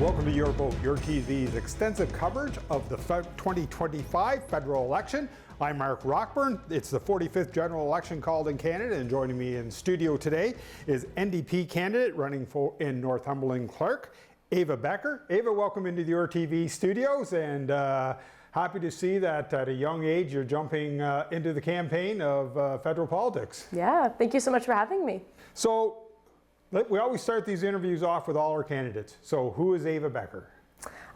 Welcome to Your Vote, yourTV's extensive coverage of the 2025 federal election. I'm Mark Rockburn. It's the 45th general election called in Canada, and joining me in studio today is NDP candidate running in Northumberland-Clarke, Ava Becker. Ava, welcome into the yourTV studios, and happy to see that at a young age you're jumping into the campaign of federal politics. Yeah, thank you so much for having me. So, we always start these interviews off with all our candidates. So who is Ava Becker?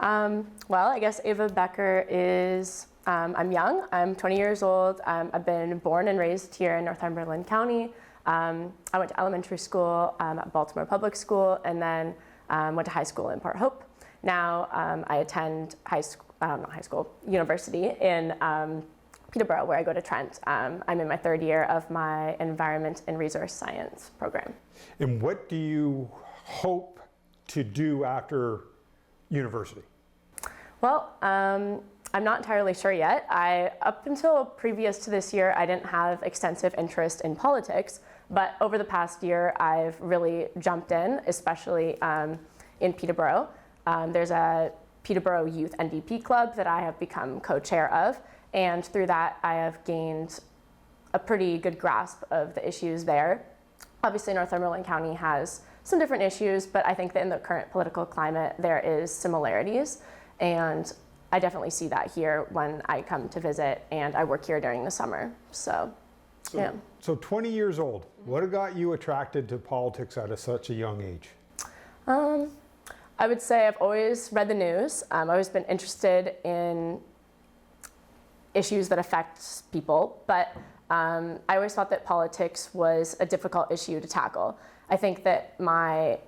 Well, I guess Ava Becker is, I'm young, I'm 20 years old. I've been born and raised here in Northumberland County. I went to elementary school at Baltimore Public School, and then went to high school in Port Hope. Now I attend university in Peterborough, where I go to Trent. I'm in my third year of my Environment and Resource Science program. And what do you hope to do after university? Well, I'm not entirely sure yet. Up until previous to this year, I didn't have extensive interest in politics, but over the past year, I've really jumped in, especially in Peterborough. There's a Peterborough Youth NDP club that I have become co-chair of, and through that, I have gained a pretty good grasp of the issues there. Obviously, Northumberland County has some different issues, but I think that in the current political climate, there is similarities. And I definitely see that here when I come to visit, and I work here during the summer. So yeah. So 20 years old, what got you attracted to politics at such a young age? I would say I've always read the news. I've always been interested in issues that affect people, but I always thought that politics was a difficult issue to tackle. I think that my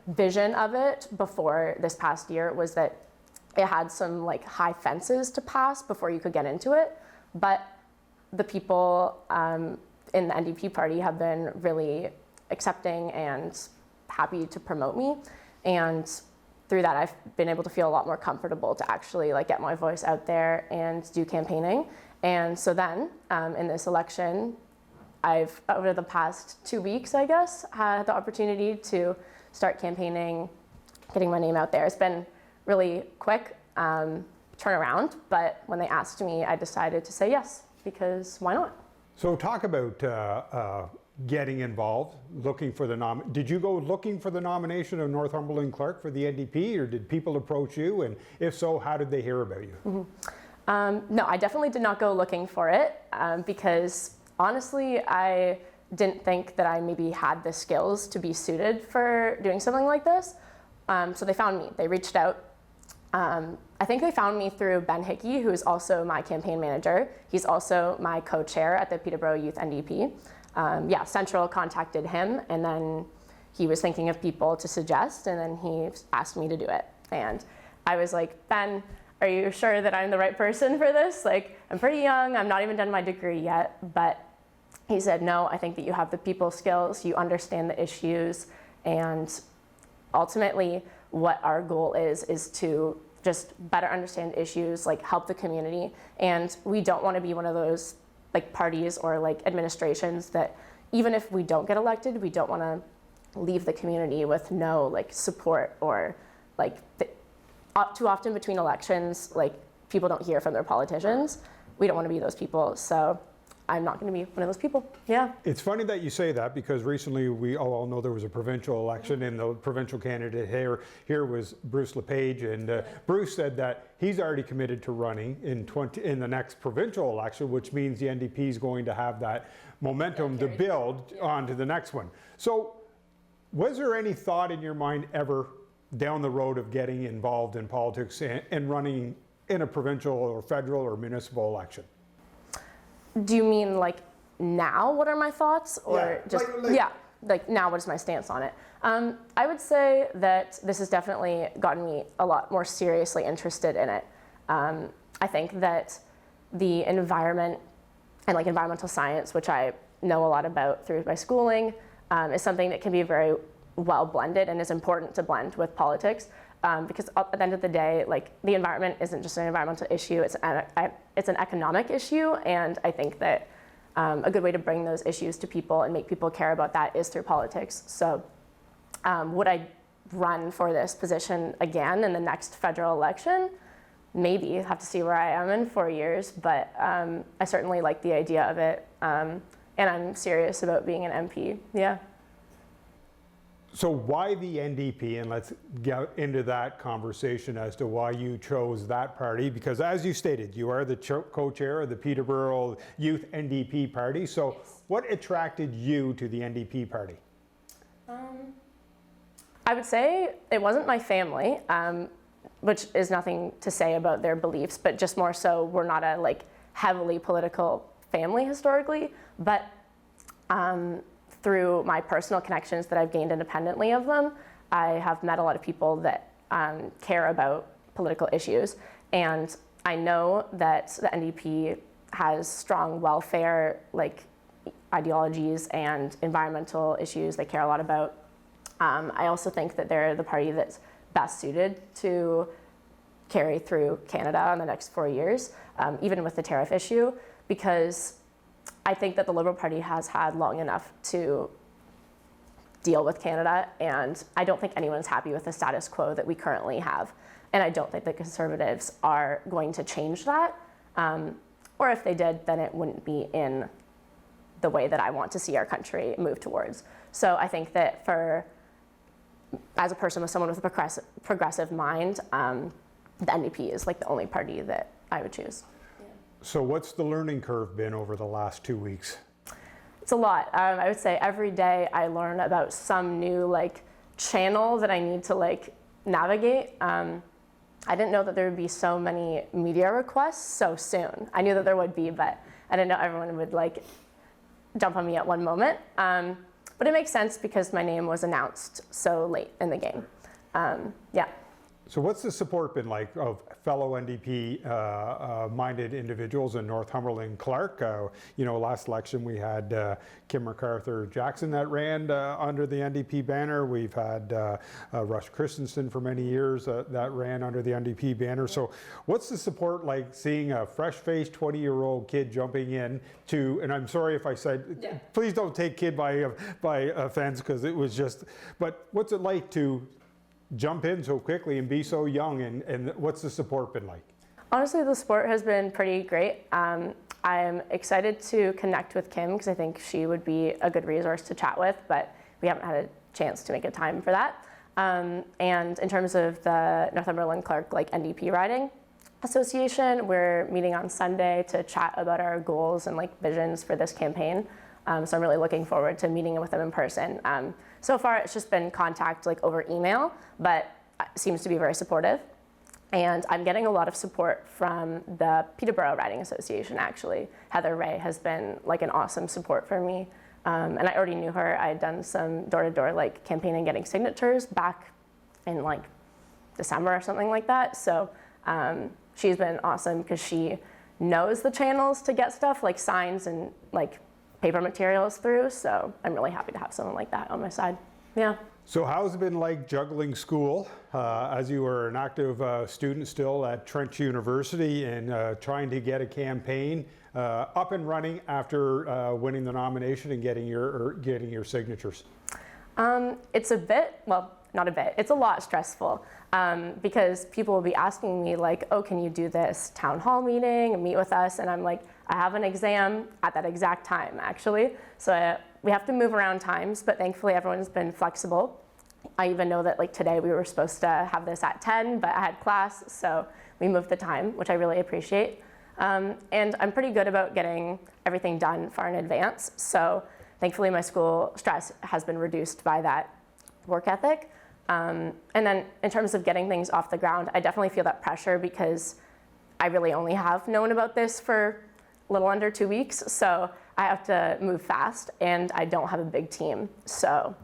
vision of it before this past year was that it had some high fences to pass before you could get into it, but the people in the NDP party have been really accepting and happy to promote me, and through that I've been able to feel a lot more comfortable to actually get my voice out there and do campaigning. And so then, in this election, I've, over the past 2 weeks, I guess, had the opportunity to start campaigning, getting my name out there. It's been really quick turnaround, but when they asked me, I decided to say yes, because why not? So talk about getting involved, looking for the Did you go looking for the nomination of Northumberland-Clarke for the NDP, or did people approach you? And if so, how did they hear about you? Mm-hmm. No, I definitely did not go looking for it because honestly, I didn't think that I maybe had the skills to be suited for doing something like this. So they found me, they reached out. I think they found me through Ben Hickey, who is also my campaign manager. He's also my co-chair at the Peterborough Youth NDP. Central contacted him, and then he was thinking of people to suggest, and then he asked me to do it. And I was like, Ben, are you sure that I'm the right person for this? I'm pretty young, I'm not even done my degree yet, but he said, no, I think that you have the people skills, you understand the issues, and ultimately what our goal is to just better understand issues, help the community, and we don't want to be one of those parties or administrations that even if we don't get elected, we don't want to leave the community with no support, or too often between elections, people don't hear from their politicians. We don't want to be those people, so I'm not going to be one of those people. Yeah. It's funny that you say that, because recently we all know there was a provincial election, and the provincial candidate here was Bruce LePage, and Bruce said that he's already committed to running in the next provincial election, which means the NDP is going to have that momentum to build onto the next one. So was there any thought in your mind ever down the road of getting involved in politics and running in a provincial or federal or municipal election? Do you mean now what are my thoughts, or now what is my stance on it? I would say that this has definitely gotten me a lot more seriously interested in it. I think that the environment and environmental science, which I know a lot about through my schooling, is something that can be very well blended and is important to blend with politics. Because at the end of the day, the environment isn't just an environmental issue, it's an economic issue, and I think that a good way to bring those issues to people and make people care about that is through politics. So would I run for this position again in the next federal election. Maybe, have to see where I am in 4 years, but I certainly like the idea of it, and I'm serious about being an MP, yeah. So why the NDP? And let's get into that conversation as to why you chose that party, because as you stated, you are the co-chair of the Peterborough Youth NDP Party. So Yes. What attracted you to the NDP Party? I would say it wasn't my family, which is nothing to say about their beliefs, but just more so we're not a like heavily political family historically, but through my personal connections that I've gained independently of them, I have met a lot of people that care about political issues, and I know that the NDP has strong welfare like ideologies and environmental issues they care a lot about. I also think that they're the party that's best suited to carry through Canada in the next 4 years, even with the tariff issue, because I think that the Liberal Party has had long enough to deal with Canada, and I don't think anyone's happy with the status quo that we currently have. And I don't think the Conservatives are going to change that. Or if they did, then it wouldn't be in the way that I want to see our country move towards. So I think that as a person with someone with a progressive mind, the NDP is like the only party that I would choose. So what's the learning curve been over the last 2 weeks? It's a lot. I would say every day I learn about some new like channel that I need to like navigate. I didn't know that there would be so many media requests so soon. I knew that there would be, but I didn't know everyone would like jump on me at one moment. But it makes sense because my name was announced so late in the game. Yeah. So what's the support been like of fellow NDP minded individuals in Northumberland-Clarke? Last election we had Kim MacArthur-Jackson that ran under the NDP banner. We've had Russ Christensen for many years that ran under the NDP banner. So what's the support like seeing a fresh-faced 20-year-old kid jumping in to, and I'm sorry if I said, please don't take kid by offense because it was just, but what's it like to jump in so quickly and be so young, and what's the support been like? Honestly, the support has been pretty great. I'm excited to connect with Kim because I think she would be a good resource to chat with, but we haven't had a chance to make a time for that. And in terms of the Northumberland-Clarke NDP riding association, we're meeting on Sunday to chat about our goals and visions for this campaign. So I'm really looking forward to meeting with them in person. So far, it's just been contact over email, but it seems to be very supportive. And I'm getting a lot of support from the Peterborough Riding Association, actually. Heather Ray has been an awesome support for me. And I already knew her. I had done some door-to-door campaigning, getting signatures back in December or something like that. So she's been awesome because she knows the channels to get stuff like signs and paper materials through, so I'm really happy to have someone like that on my side. Yeah. So how's it been like juggling school as you were an active student still at Trent University and trying to get a campaign up and running after winning the nomination and getting your signatures? It's a bit, well, not a bit, it's a lot stressful because people will be asking me oh, can you do this town hall meeting and meet with us? And I'm like, I have an exam at that exact time, actually. So we have to move around times, but thankfully everyone's been flexible. I even know that today we were supposed to have this at 10, but I had class, so we moved the time, which I really appreciate. And I'm pretty good about getting everything done far in advance. So thankfully my school stress has been reduced by that work ethic. And then in terms of getting things off the ground, I definitely feel that pressure because I really only have known about this for a little under 2 weeks. So I have to move fast and I don't have a big team. So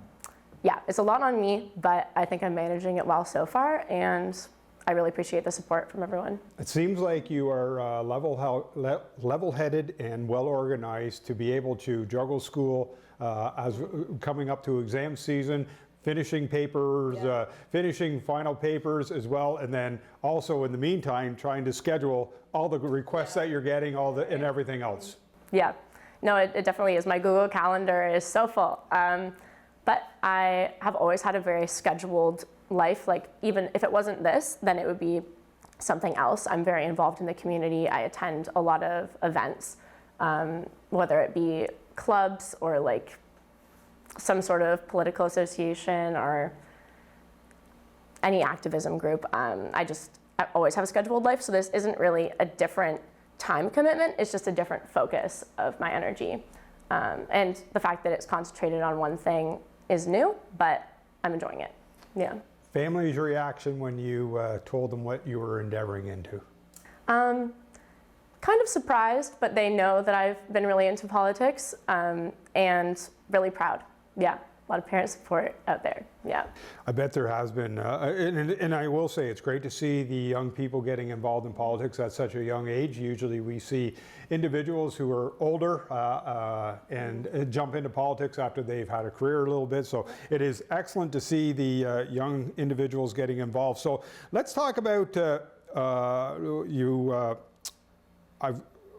yeah, it's a lot on me, but I think I'm managing it well so far. And I really appreciate the support from everyone. It seems like you are level-headed and well-organized to be able to juggle school as coming up to exam season, finishing papers, finishing final papers as well, and then also in the meantime trying to schedule all the requests that you're getting, and everything else. Yeah, no, it definitely is. My Google Calendar is so full, but I have always had a very scheduled life, like even if it wasn't this, then it would be something else. I'm very involved in the community. I attend a lot of events, whether it be clubs or like some sort of political association or any activism group. I always have a scheduled life, so this isn't really a different time commitment, it's just a different focus of my energy. And the fact that it's concentrated on one thing is new, but I'm enjoying it, yeah. Family's reaction when you told them what you were endeavoring into? Kind of surprised, but they know that I've been really into politics, and really proud, yeah. A lot of parent support out there, yeah. I bet there has been, and I will say it's great to see the young people getting involved in politics at such a young age. Usually we see individuals who are older and jump into politics after they've had a career a little bit. So it is excellent to see the young individuals getting involved. So let's talk about I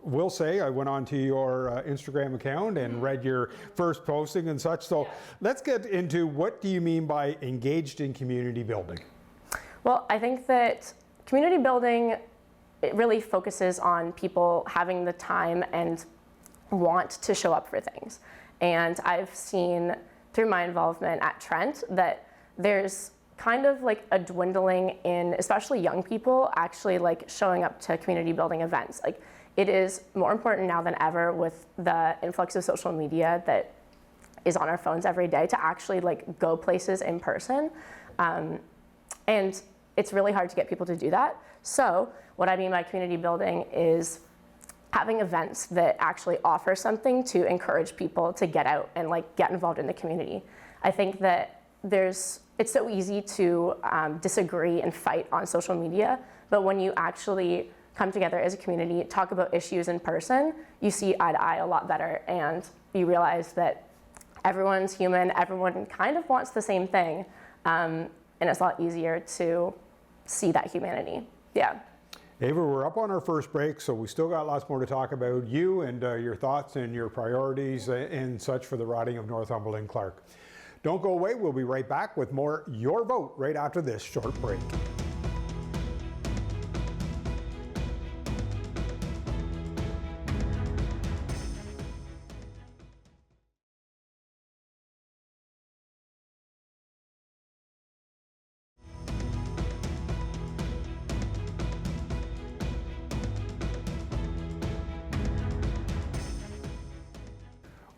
will say I went onto your Instagram account and read your first posting and such. So let's get into, what do you mean by engaged in community building? Well, I think that community building, it really focuses on people having the time and want to show up for things. And I've seen through my involvement at Trent that there's kind of like a dwindling in, especially young people, actually like showing up to community building events. Like, it is more important now than ever with the influx of social media that is on our phones every day to actually like go places in person. And it's really hard to get people to do that. So what I mean by community building is having events that actually offer something to encourage people to get out and like get involved in the community. I think that it's so easy to disagree and fight on social media, but when you actually come together as a community, talk about issues in person, you see eye to eye a lot better, and you realize that everyone's human, everyone kind of wants the same thing, and it's a lot easier to see that humanity, yeah. Ava, we're up on our first break, so we still got lots more to talk about you and your thoughts and your priorities and such for the riding of Northumberland-Clarke. Don't go away, we'll be right back with more Your Vote right after this short break.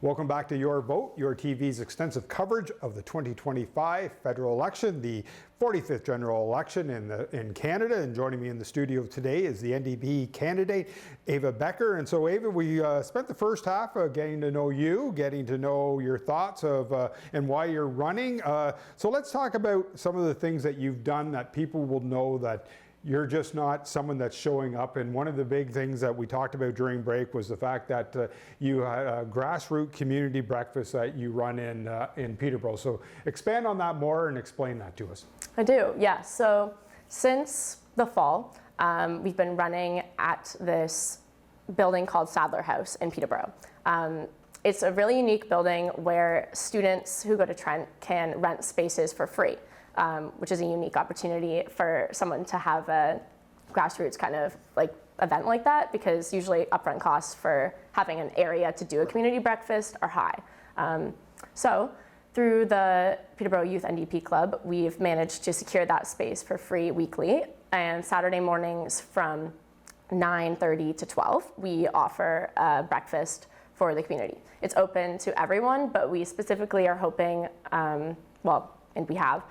Welcome back to Your Vote, yourTV's extensive coverage of the 2025 federal election, the 45th general election in Canada. And joining me in the studio today is the NDP candidate, Ava Becker. And so, Ava, we spent the first half getting to know you, getting to know your thoughts of and why you're running. So let's talk about some of the things that you've done that people will know that you're just not someone that's showing up. And one of the big things that we talked about during break was the fact that you had a grassroots community breakfast that you run in Peterborough. So expand on that more and explain that to us. I do, yeah. So since the fall, we've been running at this building called Sadler House in Peterborough. It's a really unique building where students who go to Trent can rent spaces for free. Which is a unique opportunity for someone to have a grassroots kind of like event like that, because usually upfront costs for having an area to do a community breakfast are high. So through the Peterborough Youth NDP Club, we've managed to secure that space for free weekly, and Saturday mornings from 9:30 to 12, we offer a breakfast for the community. It's open to everyone, but we specifically are hoping, and we have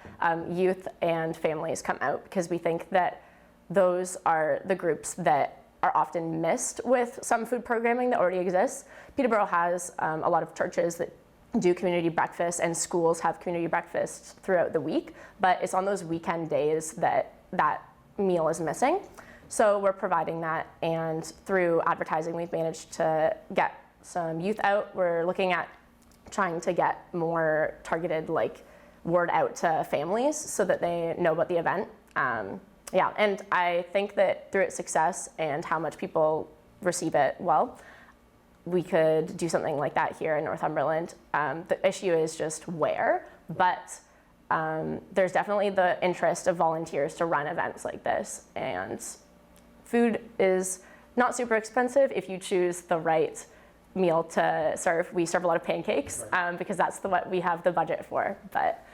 youth and families come out, because we think that those are the groups that are often missed with some food programming that already exists. Peterborough has a lot of churches that do community breakfasts, and schools have community breakfasts throughout the week, but it's on those weekend days that that meal is missing. So we're providing that, and through advertising we've managed to get some youth out. We're looking at trying to get more targeted word out to families so that they know about the event. Yeah, and I think that through its success and how much people receive it well, we could do something like that here in Northumberland. The issue is just where, but there's definitely the interest of volunteers to run events like this. And food is not super expensive if you choose the right meal to serve. We serve a lot of pancakes because that's what we have the budget for. But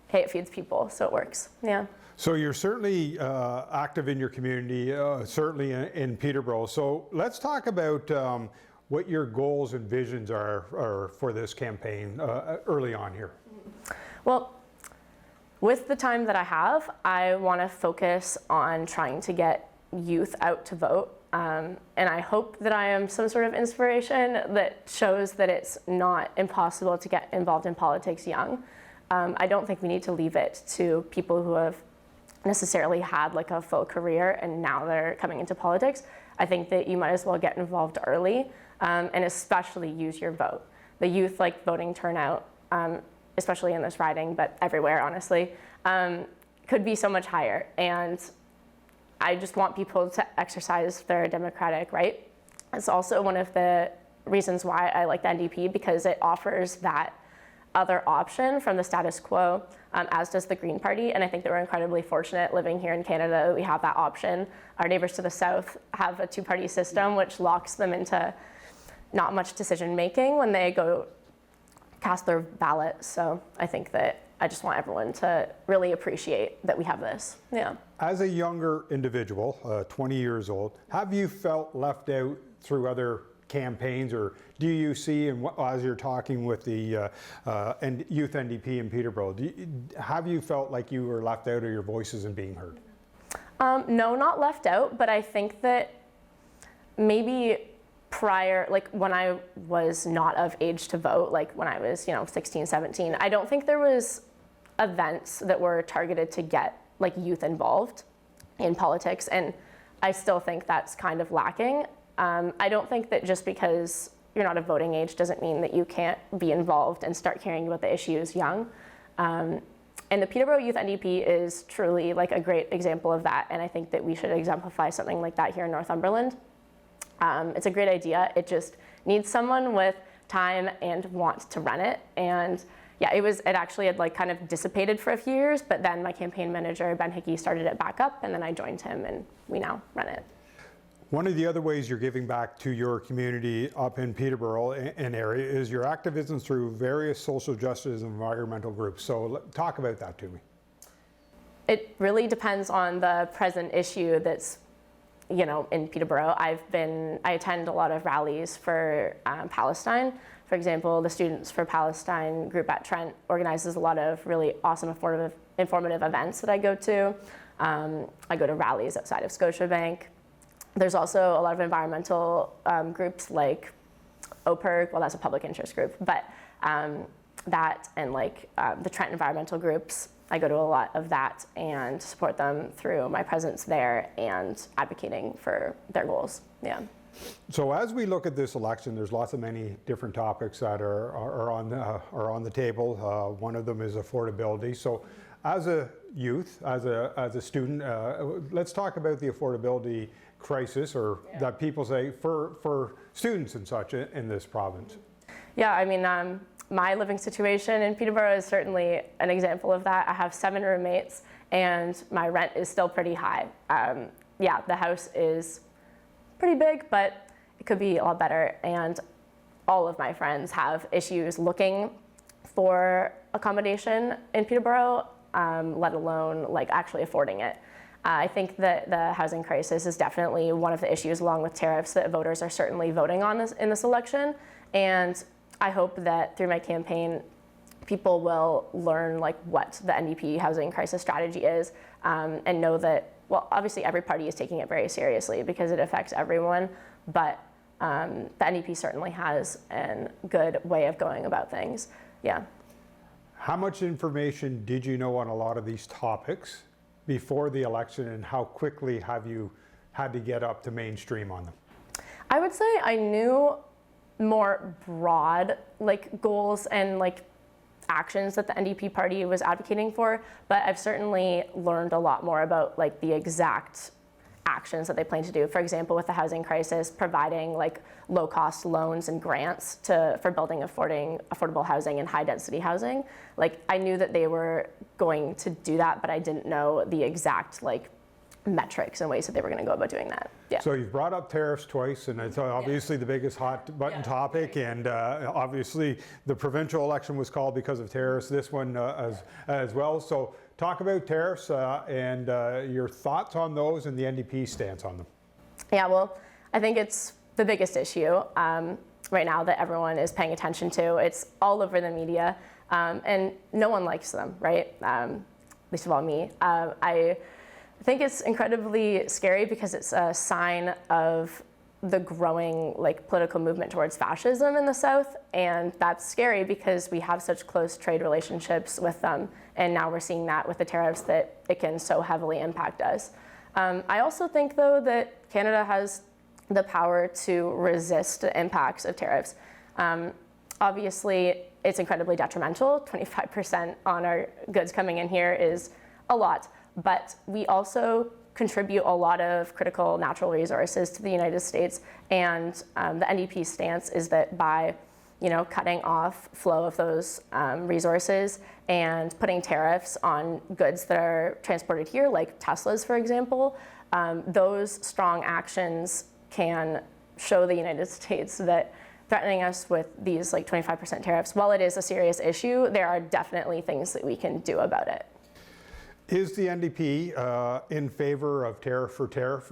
hey, it feeds people, so it works. Yeah. So you're certainly active in your community, certainly in Peterborough. So let's talk about what your goals and visions are for this campaign early on here. Well, with the time that I have, I want to focus on trying to get youth out to vote. And I hope that I am some sort of inspiration that shows that it's not impossible to get involved in politics young. I don't think we need to leave it to people who have necessarily had like a full career and now they're coming into politics. I think that you might as well get involved early and especially use your vote. The youth like voting turnout, especially in this riding, but everywhere honestly, could be so much higher. And I just want people to exercise their democratic right. It's also one of the reasons why I like the NDP, because it offers that other option from the status quo, as does the Green Party. And I think that we're incredibly fortunate living here in Canada that we have that option. Our neighbors to the south have a two-party system, which locks them into not much decision making when they go cast their ballot. So I think that I just want everyone to really appreciate that we have this. Yeah. As a younger individual, 20 years old, have you felt left out through other campaigns, or do you see, and as you're talking with the youth NDP in Peterborough, have you felt like you were left out or your voice isn't being heard? No, not left out, but I think that maybe prior, like when I was not of age to vote, like when I was, 16, 17, I don't think there was events that were targeted to get like youth involved in politics, and I still think that's kind of lacking. I don't think that just because you're not of voting age doesn't mean that you can't be involved and start caring about the issues young. And the Peterborough Youth NDP is truly like a great example of that, and I think that we should exemplify something like that here in Northumberland. It's a great idea. It just needs someone with time and want to run it. And yeah, it actually had like kind of dissipated for a few years, but then my campaign manager, Ben Hickey, started it back up, and then I joined him, and we now run it. One of the other ways you're giving back to your community up in Peterborough and area is your activism through various social justice and environmental groups. So talk about that to me. It really depends on the present issue that's, in Peterborough. I attend a lot of rallies for Palestine. For example, the Students for Palestine group at Trent organizes a lot of really awesome, informative events that I go to. I go to rallies outside of Scotiabank. There's also a lot of environmental groups like OPERG, well, that's a public interest group, but that and like the Trent environmental groups, I go to a lot of that and support them through my presence there and advocating for their goals. Yeah. So as we look at this election, there's many different topics that are on the table. One of them is affordability. So as a youth, as a student, let's talk about the affordability crisis, or that people say for students and such in this province. Yeah, I mean, my living situation in Peterborough is certainly an example of that. I have 7 roommates and my rent is still pretty high. Yeah, the house is pretty big, but it could be a lot better. And all of my friends have issues looking for accommodation in Peterborough, let alone like actually affording it. I think that the housing crisis is definitely one of the issues, along with tariffs, that voters are certainly voting on in this election. And I hope that through my campaign, people will learn like what the NDP housing crisis strategy is, and know that, well, obviously every party is taking it very seriously because it affects everyone, but the NDP certainly has a good way of going about things. Yeah. How much information did you know on a lot of these topics before the election, and how quickly have you had to get up to mainstream on them? I would say I knew more broad like goals and like actions that the NDP party was advocating for, but I've certainly learned a lot more about like the exact actions that they plan to do. For example, with the housing crisis, providing like low-cost loans and grants for building affordable housing and high-density housing. Like, I knew that they were going to do that, but I didn't know the exact like metrics and ways that they were going to go about doing that. Yeah. So you've brought up tariffs twice, and it's obviously the biggest hot button topic, and obviously the provincial election was called because of tariffs, this one as well. So talk about tariffs and your thoughts on those and the NDP stance on them. Yeah, well, I think it's the biggest issue right now that everyone is paying attention to. It's all over the media, and no one likes them, right? Least of all me. I think it's incredibly scary because it's a sign of the growing like political movement towards fascism in the South, and that's scary because we have such close trade relationships with them, and now we're seeing that with the tariffs that it can so heavily impact us. I also think, though, that Canada has the power to resist the impacts of tariffs. Obviously, it's incredibly detrimental. 25% on our goods coming in here is a lot. But we also contribute a lot of critical natural resources to the United States, and the NDP stance is that by, cutting off flow of those resources and putting tariffs on goods that are transported here, like Teslas, for example, those strong actions can show the United States that threatening us with these like 25% tariffs, while it is a serious issue, there are definitely things that we can do about it. Is the NDP in favor of tariff for tariff?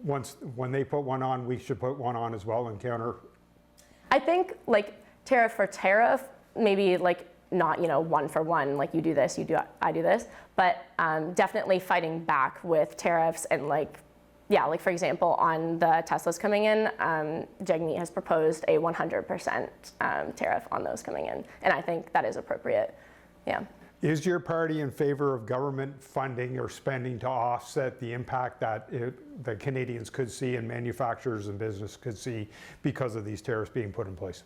When they put one on, we should put one on as well and counter? I think like tariff for tariff, maybe like not one for one, like you do this, I do this, but definitely fighting back with tariffs and like for example, on the Teslas coming in, Juggling has proposed a 100% tariff on those coming in, and I think that is appropriate. Yeah. Is your party in favor of government funding or spending to offset the impact that the Canadians could see and manufacturers and business could see because of these tariffs being put in place?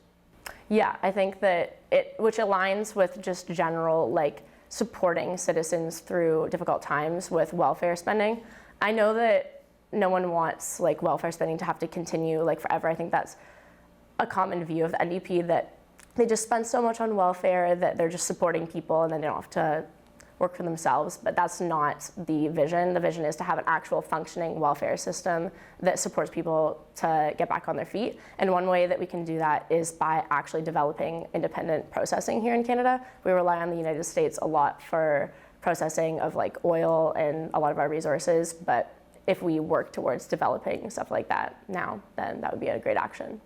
Yeah, I think that which aligns with just general like supporting citizens through difficult times with welfare spending. I know that no one wants like welfare spending to have to continue like forever. I think that's a common view of the NDP, that they just spend so much on welfare that they're just supporting people and then they don't have to work for themselves. But that's not the vision. The vision is to have an actual functioning welfare system that supports people to get back on their feet. And one way that we can do that is by actually developing independent processing here in Canada. We rely on the United States a lot for processing of like oil and a lot of our resources. But if we work towards developing stuff like that now, then that would be a great action.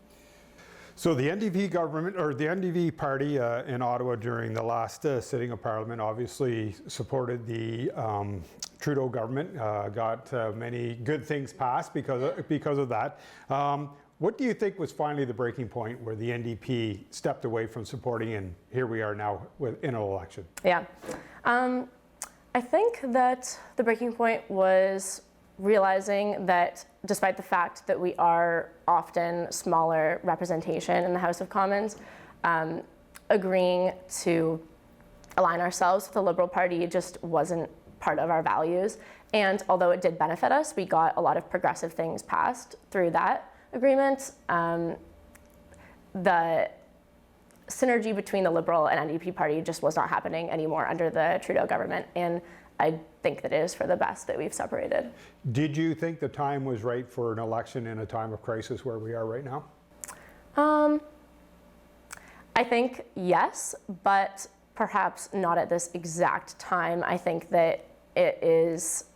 So the NDP government, or the NDP party in Ottawa during the last sitting of Parliament obviously supported the Trudeau government, got many good things passed because of that. What do you think was finally the breaking point where the NDP stepped away from supporting, and here we are now in an election? Yeah. I think that the breaking point was realizing that despite the fact that we are often smaller representation in the House of Commons, agreeing to align ourselves with the Liberal Party just wasn't part of our values. And although it did benefit us, we got a lot of progressive things passed through that agreement. The synergy between the Liberal and NDP party just was not happening anymore under the Trudeau government. And I think that it is for the best that we've separated. Did you think the time was right for an election in a time of crisis where we are right now? I think yes, but perhaps not at this exact time. I think that it is,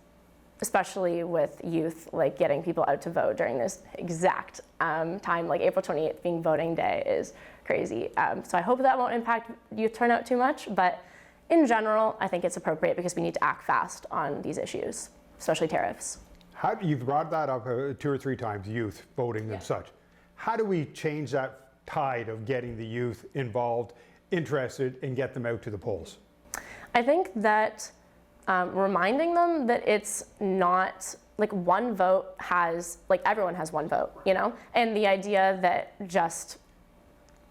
especially with youth, like getting people out to vote during this exact time, like April 28th being voting day is crazy. So I hope that won't impact youth turnout too much, but in general, I think it's appropriate because we need to act fast on these issues, especially tariffs. You've brought that up 2 or 3 times, youth voting and such. How do we change that tide of getting the youth involved, interested, and get them out to the polls? I think that reminding them that it's not like one vote has, like everyone has one vote, and the idea that just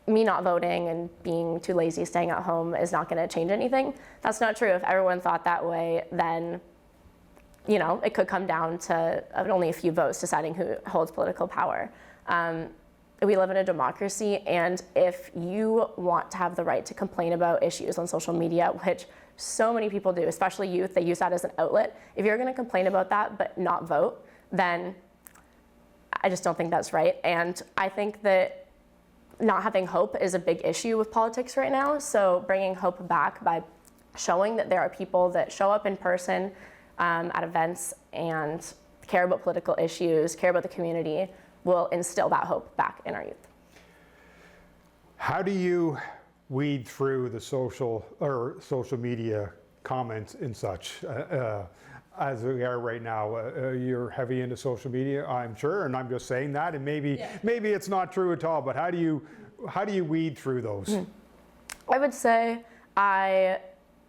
me not voting and being too lazy staying at home is not going to change anything. That's not true. If everyone thought that way, then you know, it could come down to only a few votes deciding who holds political power. We live in a democracy, and if you want to have the right to complain about issues on social media, which so many people do, especially youth, they use that as an outlet. If you're going to complain about that but not vote, then I just don't think that's right. And I think that not having hope is a big issue with politics right now. So bringing hope back by showing that there are people that show up in person at events and care about political issues, care about the community, will instill that hope back in our youth. How do you weed through the social media comments and such? As we are right now, you're heavy into social media, I'm sure, and I'm just saying that, and maybe it's not true at all. But how do you weed through those? I would say I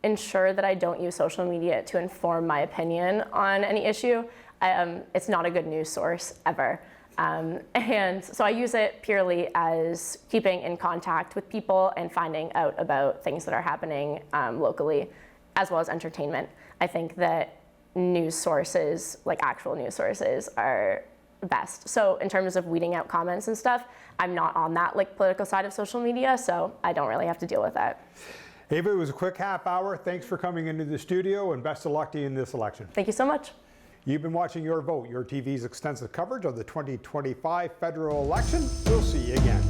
ensure that I don't use social media to inform my opinion on any issue. It's not a good news source ever. And so I use it purely as keeping in contact with people and finding out about things that are happening locally, as well as entertainment. I think that news sources, like actual news sources, are best. So in terms of weeding out comments and stuff, I'm not on that like political side of social media, so I don't really have to deal with that. Ava, it was a quick half hour. Thanks for coming into the studio, and best of luck to you in this election. Thank you so much. You've been watching Your Vote, yourTV's extensive coverage of the 2025 federal election. We'll see you again.